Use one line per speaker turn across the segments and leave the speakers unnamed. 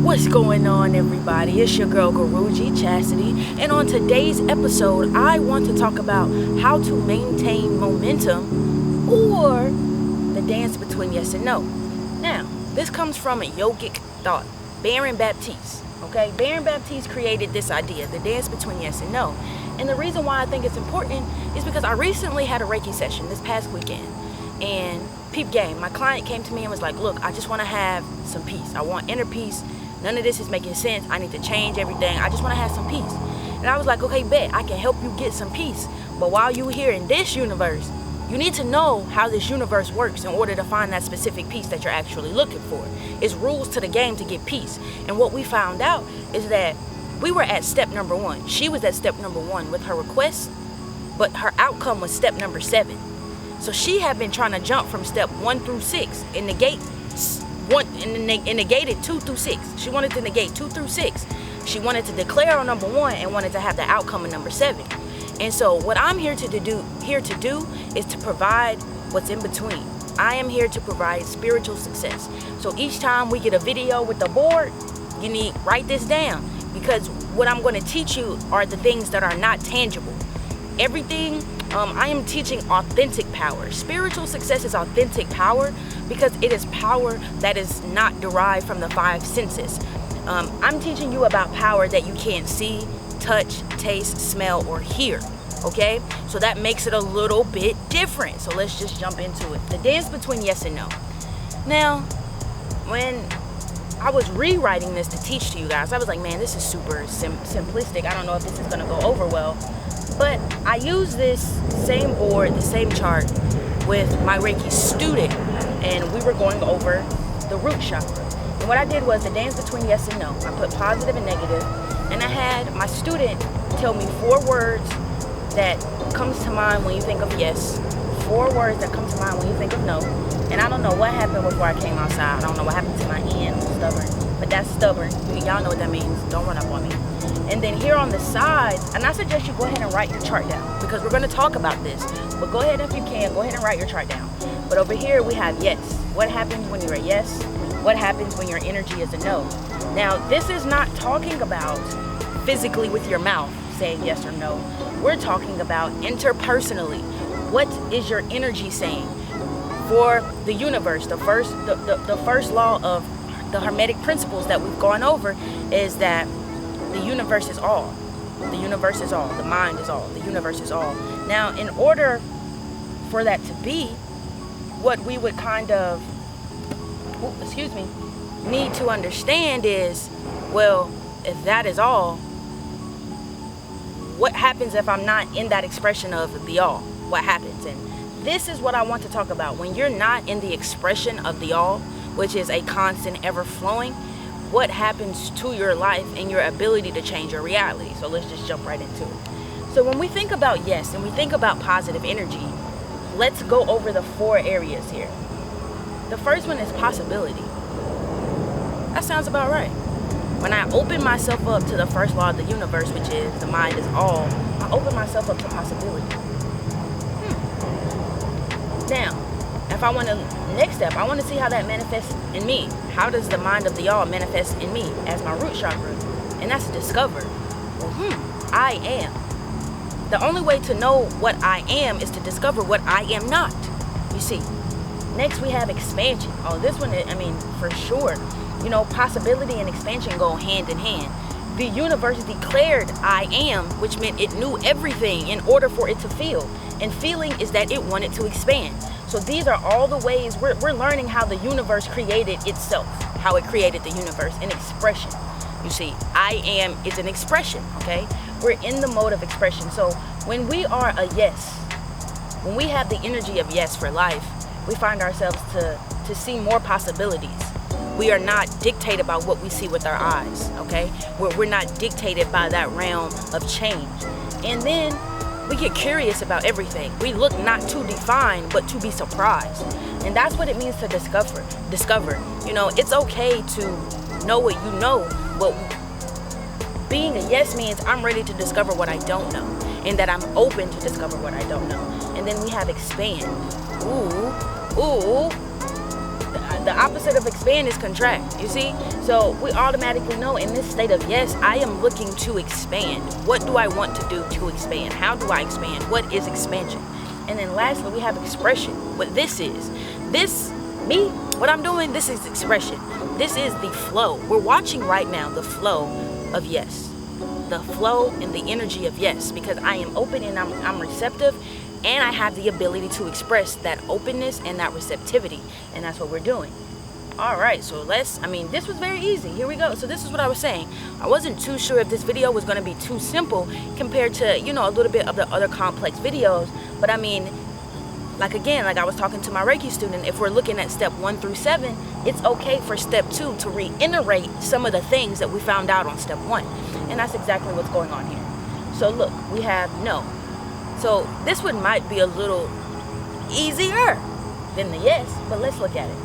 What's going on, everybody? It's your girl Guruji Chastity, and on today's episode I want to talk about how to maintain momentum, or the dance between yes and no. Now, this comes from a yogic thought, Baron Baptiste. Okay, Baron Baptiste created this idea, the dance between yes and no. And the reason why I think it's important is because I recently had a Reiki session this past weekend. And peep game, my client came to me and was like, look, I just want to have some peace. I want inner peace. None of this is making sense. I need to change everything. I just want to have some peace. And I was like, okay, bet, I can help you get some peace. But while you're here in this universe, you need to know how this universe works in order to find that specific peace that you're actually looking for. It's rules to the game to get peace. And what we found out is that we were at step number 1. She was at step number 1 with her request, but her outcome was step number 7. So she had been trying to jump from step 1 through 6 and negate negated 2 through 6. She wanted to negate 2 through 6. She wanted to declare on number 1 and wanted to have the outcome of number 7. And so what I'm here to do is to provide what's in between. I am here to provide spiritual success. So each time we get a video with the board, you need write this down, because what I'm going to teach you are the things that are not tangible. Everything, I am teaching authentic power. Spiritual success is authentic power because it is power that is not derived from the 5 senses. I'm teaching you about power that you can't see, touch, taste, smell, or hear. Okay? So that makes it a little bit different. So let's just jump into it. The dance between yes and no. Now, when I was rewriting this to teach to you guys, I was like, man, this is super simplistic. I don't know if this is going to go over well. But I use this same board, the same chart with my Reiki student, and we were going over the root chakra. And what I did was the dance between yes and no. I put positive and negative, and I had my student tell me 4 words that comes to mind when you think of yes, 4 words that come to mind when you think of no. And I don't know what happened before I came outside. I don't know what happened to my end. I'm stubborn, but that's stubborn. Y'all know what that means. Don't run up on me. And then here on the sides, and I suggest you go ahead and write your chart down, because we're going to talk about this. But go ahead, if you can, go ahead and write your chart down. But over here we have yes. What happens when you're a yes? What happens when your energy is a no? Now, this is not talking about physically with your mouth saying yes or no. We're talking about interpersonally. What is your energy saying? For the universe, the first law of the Hermetic principles that we've gone over is that the universe is all. The universe is all. The mind is all. The universe is all. Now, in order for that to be, what we would kind of, need to understand is, well, if that is all, what happens if I'm not in that expression of the all? What happens? And this is what I want to talk about. When you're not in the expression of the all, which is a constant, ever flowing, what happens to your life and your ability to change your reality? So let's just jump right into it. So when we think about yes and we think about positive energy, let's go over the 4 areas here. The first one is possibility. That sounds about right. When I open myself up to the first law of the universe, which is the mind is all, I open myself up to possibility. Now, if I want to, next step, I want to see how that manifests in me. How does the mind of the all manifest in me as my root chakra? And that's to discover, I am. The only way to know what I am is to discover what I am not. You see. Next we have expansion. Oh, this one, for sure. You know, possibility and expansion go hand in hand. The universe declared I am, which meant it knew everything in order for it to feel. And feeling is that it wanted to expand. So these are all the ways we're learning how the universe created itself, how it created the universe, an expression. You see, I am is an expression, okay? We're in the mode of expression. So when we are a yes, when we have the energy of yes for life, we find ourselves to see more possibilities. We are not dictated by what we see with our eyes, okay? We're not dictated by that realm of change. And then we get curious about everything. We look not to define, but to be surprised. And that's what it means to discover. You know, it's okay to know what you know, but being a yes means I'm ready to discover what I don't know, and that I'm open to discover what I don't know. And then we have expand. Ooh, The opposite of expand is contract, you see? So we automatically know in this state of yes, I am looking to expand. What do I want to do to expand? How do I expand? What is expansion? And then lastly, we have expression. What this is. What I'm doing, this is expression. This is the flow. We're watching right now the flow of yes. The flow and the energy of yes, because I am open and I'm receptive, and I have the ability to express that openness and that receptivity, and that's what we're doing. All right, so this was very easy. Here we go. So this is what I was saying. I wasn't too sure if this video was going to be too simple compared to, a little bit of the other complex videos, but I mean, like I was talking to my Reiki student, if we're looking at step 1 through 7, it's okay for step 2 to reiterate some of the things that we found out on step 1. And that's exactly what's going on here. So look, we have no. So this one might be a little easier than the yes, but let's look at it.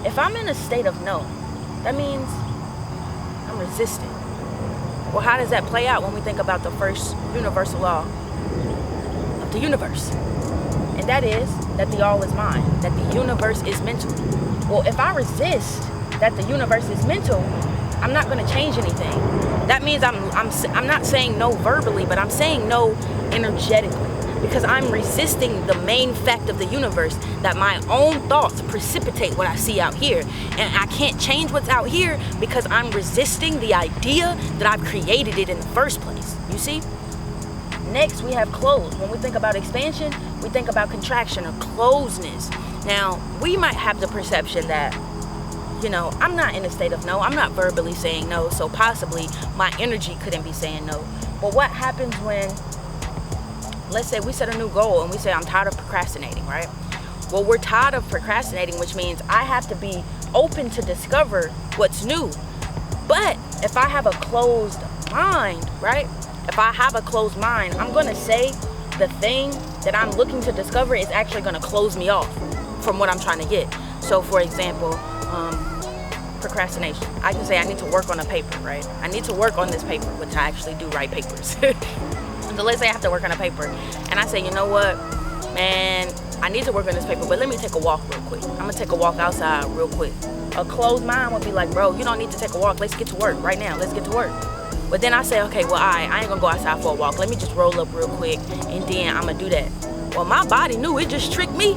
If I'm in a state of no, that means I'm resistant. Well, how does that play out when we think about the first universal law of the universe? And that is that the all is mind, that the universe is mental. Well, if I resist that the universe is mental, I'm not going to change anything. That means I'm not saying no verbally, but I'm saying no energetically, because I'm resisting the main fact of the universe, that my own thoughts precipitate what I see out here, and I can't change what's out here because I'm resisting the idea that I've created it in the first place. You see? Next, we have close. When we think about expansion, we think about contraction or closeness. Now, we might have the perception that, I'm not in a state of no. I'm not verbally saying no, so possibly my energy couldn't be saying no. But what happens when, let's say we set a new goal and we say, I'm tired of procrastinating, right? Well, we're tired of procrastinating, which means I have to be open to discover what's new. But if I have a closed mind, right? If I have a closed mind, I'm going to say the thing that I'm looking to discover is actually going to close me off from what I'm trying to get. So, for example, procrastination. I can say I need to work on a paper, right? I need to work on this paper, which I actually do write papers. So let's say I have to work on a paper, and I say, you know what, man, I need to work on this paper, but let me take a walk real quick. I'm going to take a walk outside real quick. A closed mind would be like, bro, you don't need to take a walk. Let's get to work right now. Let's get to work. But then I say, okay, well, I ain't gonna go outside for a walk. Let me just roll up real quick, and then I'm gonna do that. Well, my body knew it just tricked me.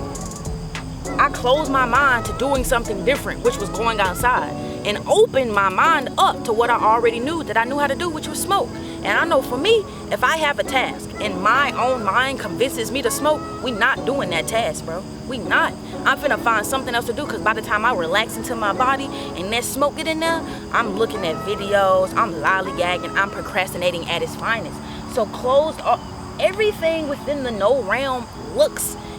I closed my mind to doing something different, which was going outside, and opened my mind up to what I already knew that I knew how to do, which was smoke. And I know for me, if I have a task and my own mind convinces me to smoke, we not doing that task, bro. We not. I'm finna find something else to do, because by the time I relax into my body and that smoke get in there, I'm looking at videos, I'm lollygagging, I'm procrastinating at its finest. So closed up, everything within the no realm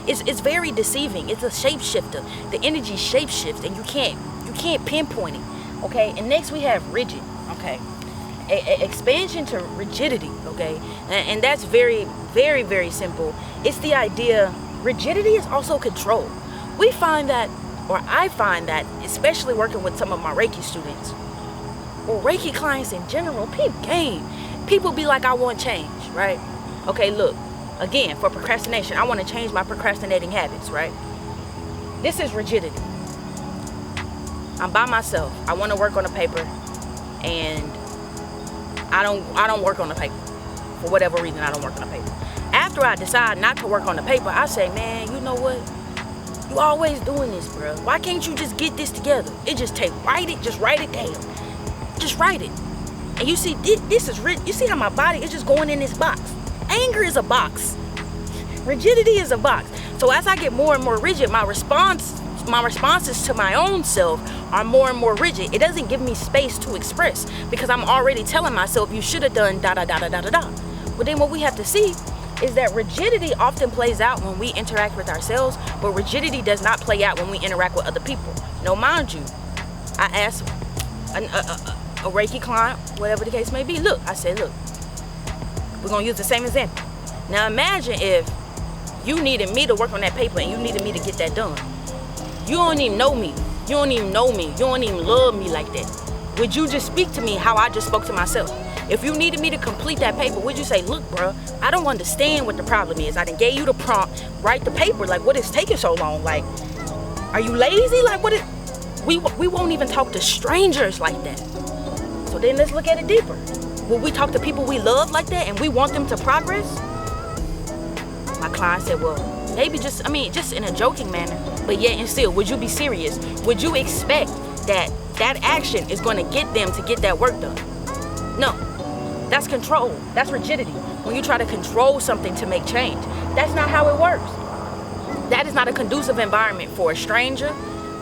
it's very deceiving. It's a shapeshifter. The energy shapeshifts, and you can't pinpoint it. Okay, and next we have rigid. Okay, expansion to rigidity. Okay, and that's very, very, very simple. It's the idea. Rigidity is also control. We find that, or I find that, especially working with some of my Reiki students, or Reiki clients in general, people be like, I want change, right? Okay, look, again, for procrastination, I want to change my procrastinating habits, right? This is rigidity. I'm by myself. I want to work on a paper, and I don't work on the paper. For whatever reason, I don't work on the paper. After I decide not to work on the paper, I say, man, you know what? You always doing this, bro. Why can't you just get this together? Just write it down. Just write it. And you see, this is you see how my body is just going in this box. Anger is a box. Rigidity is a box. So as I get more and more rigid, my responses to my own self are more and more rigid. It doesn't give me space to express, because I'm already telling myself, you should have done da da da da da da da. But then what we have to see is that rigidity often plays out when we interact with ourselves, but rigidity does not play out when we interact with other people. Now, mind you, I asked a Reiki client, whatever the case may be, I said, look, we're going to use the same example. Now, imagine if you needed me to work on that paper and you needed me to get that done. You don't even know me. You don't even know me. You don't even love me like that. Would you just speak to me how I just spoke to myself? If you needed me to complete that paper, would you say, look, bro, I don't understand what the problem is. I done gave you the prompt, write the paper. Like, what is taking so long? Like, are you lazy? Like, what is... We won't even talk to strangers like that. So then let's look at it deeper. Will we talk to people we love like that and we want them to progress? My client said, well, maybe just in a joking manner, but yet and still, would you be serious? Would you expect that action is going to get them to get that work done? No, that's control. That's rigidity. When you try to control something to make change, that's not how it works. That is not a conducive environment for a stranger,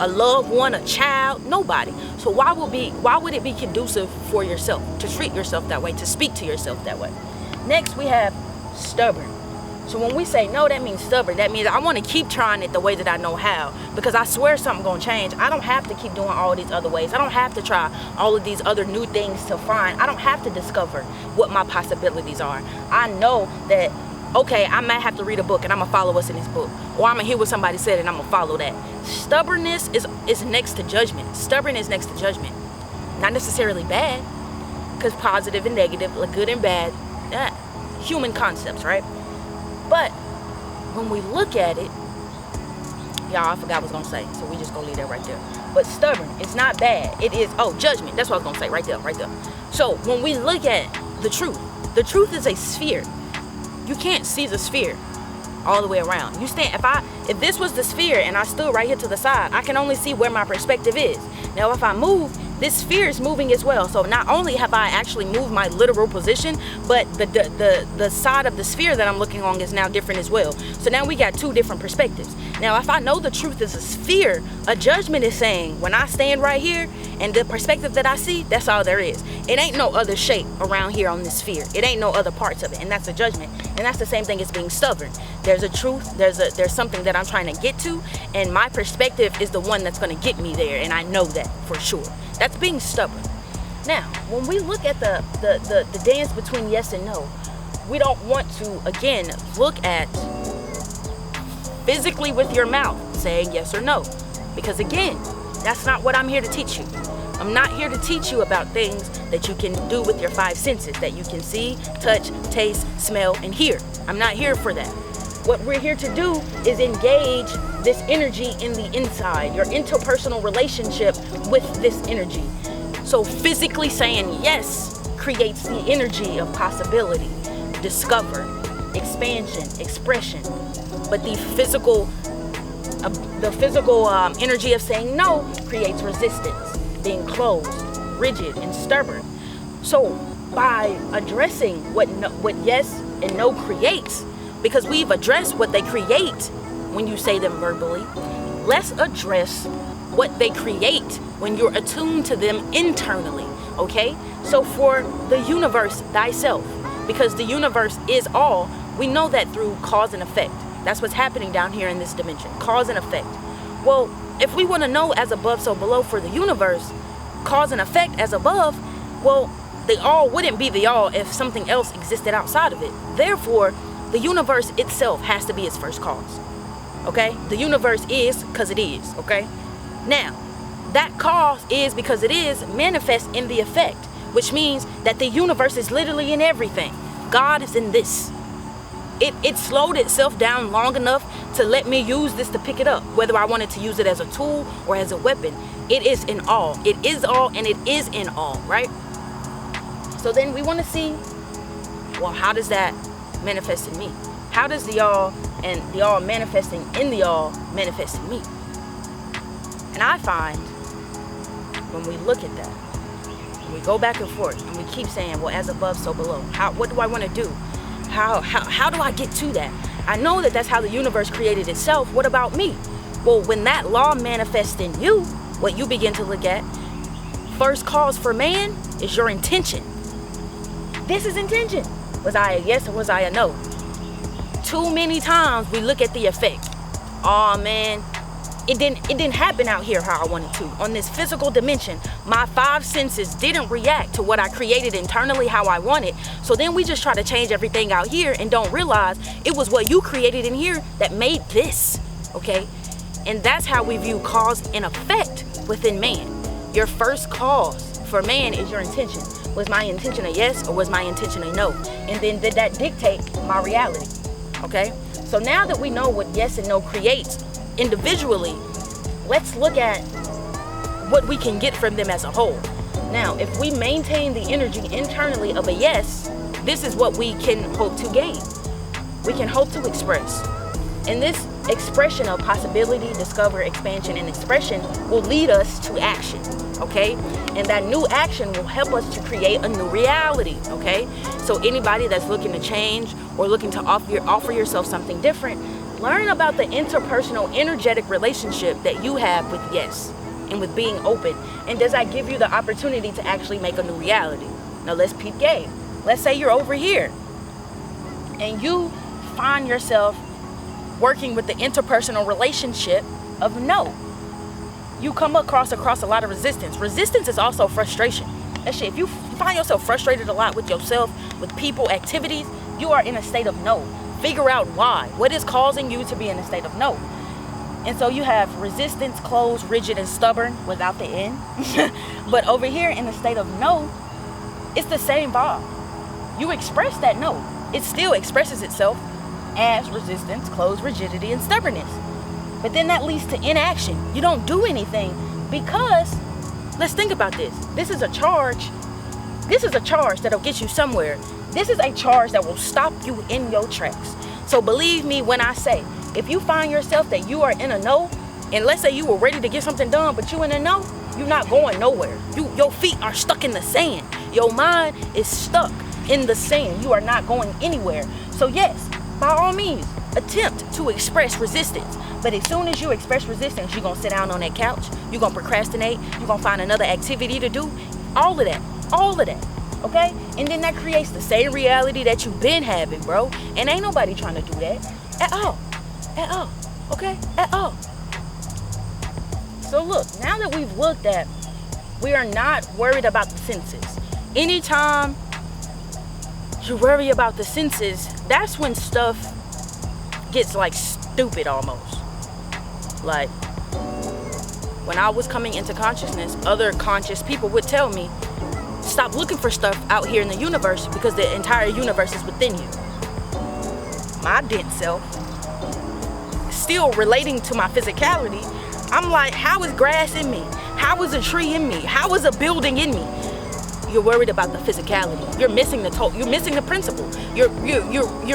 a loved one, a child, nobody. So why would it be conducive for yourself to treat yourself that way, to speak to yourself that way? Next, we have stubborn. So when we say no, that means stubborn. That means I want to keep trying it the way that I know how, because I swear something's going to change. I don't have to keep doing all these other ways. I don't have to try all of these other new things to find. I don't have to discover what my possibilities are. I know that, okay, I might have to read a book and I'm going to follow what's in this book. Or I'm going to hear what somebody said and I'm going to follow that. Stubbornness is next to judgment. Stubborn is next to judgment. Not necessarily bad, because positive and negative, like good and bad, human concepts, right? But when we look at it, y'all, I forgot what I was going to say, so we just going to leave that right there. But stubborn, it's not bad. It is, judgment. That's what I was going to say right there, right there. So when we look at the truth is a sphere. You can't see the sphere all the way around. You stand, if this was the sphere and I stood right here to the side, I can only see where my perspective is. Now, if I move, this sphere is moving as well. So not only have I actually moved my literal position, but the side of the sphere that I'm looking on is now different as well. So now we got two different perspectives. Now, if I know the truth is a sphere, a judgment is saying when I stand right here and the perspective that I see, that's all there is. It ain't no other shape around here on this sphere. It ain't no other parts of it, and that's a judgment. And that's the same thing as being stubborn. There's a truth, there's something that I'm trying to get to, and my perspective is the one that's going to get me there, and I know that for sure. That's being stubborn. Now, when we look at the dance between yes and no, we don't want to, again, look at physically with your mouth saying yes or no. Because again, that's not what I'm here to teach you. I'm not here to teach you about things that you can do with your five senses, that you can see, touch, taste, smell, and hear. I'm not here for that. What we're here to do is engage this energy in the inside, your interpersonal relationship with this energy. So physically saying yes creates the energy of possibility, discover, expansion, expression. But the physical energy of saying no creates resistance, being closed, rigid, and stubborn. So by addressing what yes and no creates, because we've addressed what they create when you say them verbally, let's address what they create when you're attuned to them internally, okay? So for the universe thyself, because the universe is all, we know that through cause and effect. That's what's happening down here in this dimension, cause and effect. Well, if we want to know as above, so below for the universe, cause and effect as above, well, the all wouldn't be the all if something else existed outside of it. Therefore, the universe itself has to be its first cause, okay? The universe is because it is, okay? Now, that cause is because it is manifest in the effect, which means that the universe is literally in everything. God is in this. It slowed itself down long enough to let me use this to pick it up, whether I wanted to use it as a tool or as a weapon. It is in all. It is all and it is in all, right? So then we want to see, well, how does that manifest in me? How does the all and the all manifesting in the all manifest in me? And I find when we look at that, we go back and forth and we keep saying, well, as above, so below. What do I want to do? How do I get to that? I know that that's how the universe created itself. What about me? Well, when that law manifests in you, what you begin to look at, first cause for man is your intention. This is intention. Was I a yes or was I a no? Too many times we look at the effect. Oh man, it didn't happen out here how I wanted to. On this physical dimension, my five senses didn't react to what I created internally how I wanted. So then we just try to change everything out here and don't realize it was what you created in here that made this, okay? And that's how we view cause and effect within man. Your first cause for man is your intention. Was my intention a yes or was my intention a no? And then did that dictate my reality, okay? So now that we know what yes and no creates individually, let's look at what we can get from them as a whole. Now, if we maintain the energy internally of a yes, this is what we can hope to gain. We can hope to express. And this expression of possibility, discover, expansion, and expression will lead us to action, okay? And that new action will help us to create a new reality, okay? So anybody that's looking to change or looking to offer yourself something different, learn about the interpersonal, energetic relationship that you have with yes and with being open. And does that give you the opportunity to actually make a new reality? Now let's peep game. Let's say you're over here and you find yourself working with the interpersonal relationship of no. You come across a lot of resistance. Resistance is also frustration. That shit, if you find yourself frustrated a lot with yourself, with people, activities, you are in a state of no. Figure out why. What is causing you to be in a state of no? And so you have resistance, closed, rigid, and stubborn without the N. But over here in the state of no, it's the same vibe. You express that no. It still expresses itself as resistance, closed, rigidity, and stubbornness. But then that leads to inaction. You don't do anything because, let's think about this. This is a charge. This is a charge that'll get you somewhere. This is a charge that will stop you in your tracks. So believe me when I say, if you find yourself that you are in a no, and let's say you were ready to get something done, but you in a no, you're not going nowhere. Your feet are stuck in the sand. Your mind is stuck in the sand. You are not going anywhere. So yes, by all means, attempt to express resistance. But as soon as you express resistance, you're going to sit down on that couch. You're going to procrastinate. You're going to find another activity to do. All of that. Okay? And then that creates the same reality that you've been having, bro. And ain't nobody trying to do that at all. Okay? At all. So look, now that we've looked at, we are not worried about the senses. Anytime you worry about the senses, that's when stuff gets like stupid almost. Like when I was coming into consciousness, other conscious people would tell me, stop looking for stuff out here in the universe because the entire universe is within you. My dense self, still relating to my physicality, I'm like, how is grass in me? How is a tree in me? How is a building in me? You're worried about the physicality. You're missing the you're missing the principle. You're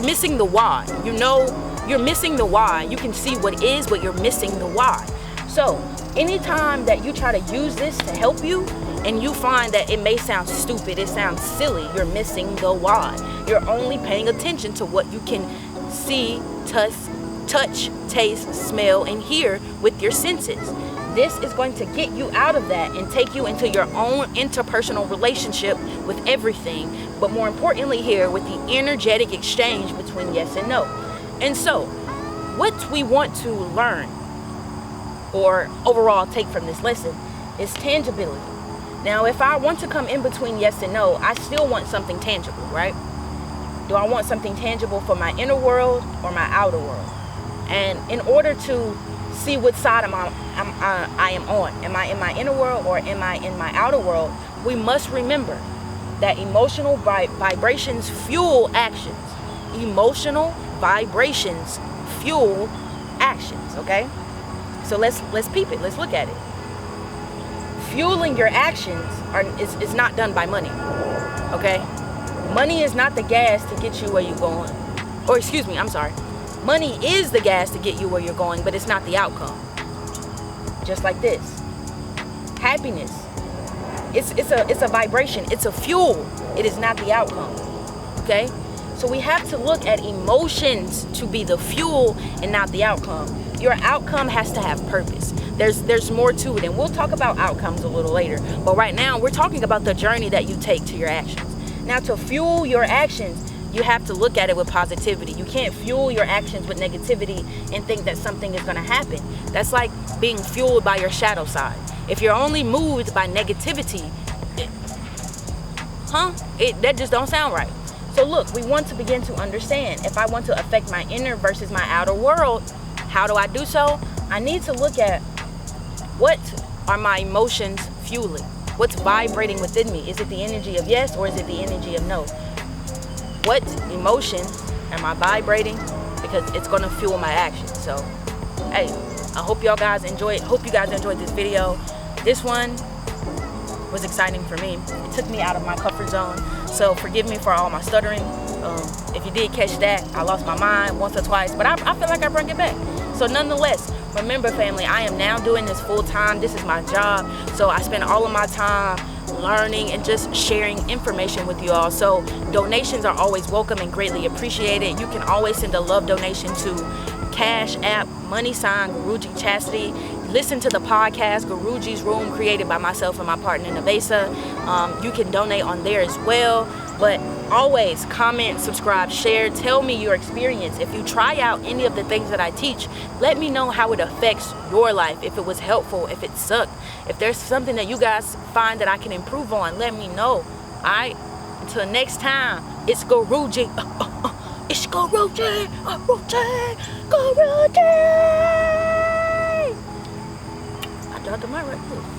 missing the why. You know, you're missing the why. You can see what is, but you're missing the why. So anytime that you try to use this to help you and you find that it may sound stupid, it sounds silly, you're missing the why. You're only paying attention to what you can see, touch, taste, smell, and hear with your senses. This is going to get you out of that and take you into your own interpersonal relationship with everything, but more importantly here with the energetic exchange between yes and no. And so, what we want to learn or overall take from this lesson is tangibility. Now, if I want to come in between yes and no, I still want something tangible, right? Do I want something tangible for my inner world or my outer world? And in order to see what side I am on, am I in my inner world or am I in my outer world, we must remember that emotional vibrations fuel actions. Emotional vibrations fuel actions, okay? So let's peep it, let's look at it. Fueling your actions is not done by money, okay? Money is not the gas to get you where you're going. Or excuse me, I'm sorry. Money is the gas to get you where you're going, but it's not the outcome. Just like this. Happiness. It's a vibration. It's a fuel. It is not the outcome. Okay? So we have to look at emotions to be the fuel and not the outcome. Your outcome has to have purpose. There's more to it, and we'll talk about outcomes a little later. But right now, we're talking about the journey that you take to your actions. Now, to fuel your actions, you have to look at it with positivity. You can't fuel your actions with negativity and think that something is going to happen. That's like being fueled by your shadow side. If you're only moved by negativity, that just don't sound right. So look, we want to begin to understand, if I want to affect my inner versus my outer world, how do I do so? I need to look at what are my emotions fueling? What's vibrating within me? Is it the energy of yes or is it the energy of no? What emotion am I vibrating? Because it's going to fuel my action. So, hey, I hope y'all guys enjoyed. Hope you guys enjoyed this video. This one was exciting for me. It took me out of my comfort zone. So forgive me for all my stuttering. If you did catch that, I lost my mind once or twice, but I feel like I brought it back. So nonetheless, remember family, I am now doing this full time. This is my job. So I spend all of my time learning and just sharing information with you all. So donations are always welcome and greatly appreciated. You can always send a love donation to Cash App, $Guruji Chastity. Listen to the podcast, Guruji's Room, created by myself and my partner, Navesa. You can donate on there as well. But always comment, subscribe, share. Tell me your experience. If you try out any of the things that I teach, let me know how it affects your life. If it was helpful, if it sucked. If there's something that you guys find that I can improve on, let me know. Alright? Until next time, it's Guruji. It's Guruji. Guruji. I dropped the mic right there.